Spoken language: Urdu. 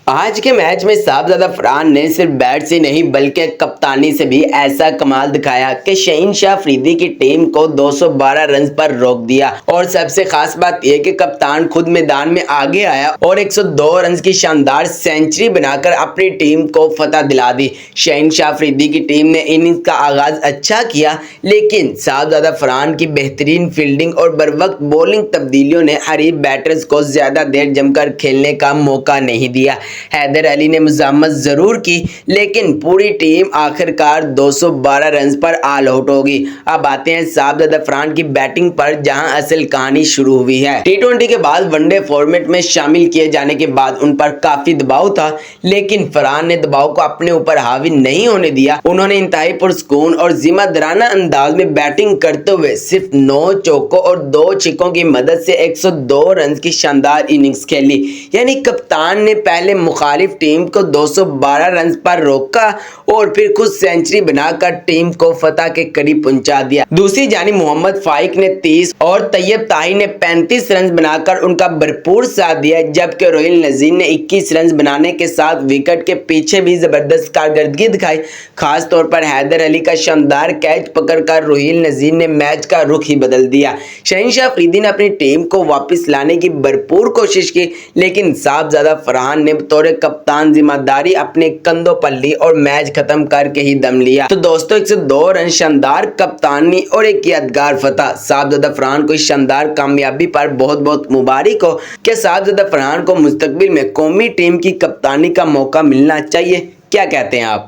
آج کے میچ میں صاحبزادہ فرحان نے صرف بیٹ سے نہیں بلکہ کپتانی سے بھی ایسا کمال دکھایا کہ شہنشاہ افریدی کی ٹیم کو 212 رنز پر روک دیا، اور سب سے خاص بات یہ کہ کپتان خود میدان میں آگے آیا اور 102 رنز کی شاندار سینچری بنا کر اپنی ٹیم کو فتح دلا دی۔ شہنشاہ افریدی کی ٹیم نے اننگز کا آغاز اچھا کیا، لیکن صاحبزادہ فرحان کی بہترین فیلڈنگ اور بروقت بولنگ تبدیلیوں نے حریف بیٹرز کو زیادہ دیر جم کر کھیلنے کا موقع نہیں دیا۔ حیدر علی نے مزاحمت ضرور کی، لیکن پوری ٹیم آخرکار 212 رنز پر آل آؤٹ ہوگی۔ اب آتے ہیں صاحبزادہ فرحان کی بیٹنگ پر، جہاں اصل کہانی شروع ہوئی ہے۔ ٹی20 کے بعد ون ڈے فارمیٹ میں شامل کیے جانے کے بعد ان پر کافی دباؤ تھا، لیکن فرحان نے دباؤ کو اپنے اوپر حاوی نہیں ہونے دیا۔ انہوں نے انتہائی پرسکون اور ذمہ دارانہ انداز میں بیٹنگ کرتے ہوئے صرف 9 چوکوں اور 2 چھکوں کی مدد سے 102 رنز کی شاندار اننگز کھیلی۔ یعنی کپتان نے پہلے مخالف ٹیم کو 212 رنز پر روکا اور پھر خود سینچری بنا کر ٹیم کو فتح کے قریب پہنچا دیا۔ دوسری جانب محمد فائق نے 30 اور طیب طاہر نے 35 رنز بنا کر ان کا بھرپور ساتھ دیا، جبکہ روہیل نذیر نے 21 رنز بنانے کے ساتھ وکٹ کے پیچھے بھی زبردست کارکردگی دکھائی۔ خاص طور پر حیدر علی کا شاندار کیچ پکڑ کر روہیل نذیر نے میچ کا رخ ہی بدل دیا۔ شہنشاہ افریدی نے اپنی ٹیم کو واپس لانے کی بھرپور کوشش کی، لیکن صاحبزادہ فرحان نے بطور کپتان ذمہ داری اپنے کندھوں پر لی اور میچ ختم کر کے ہی دم لیا۔ تو دوستو، 102 رن، شاندار کپتانی اور ایک یادگار فتح۔ صاحبزادہ فرحان کو اس شاندار کامیابی پر بہت بہت مبارک ہو۔ کہ صاحبزادہ فرحان کو مستقبل میں قومی ٹیم کی کپتانی کا موقع ملنا چاہیے؟ کیا کہتے ہیں آپ؟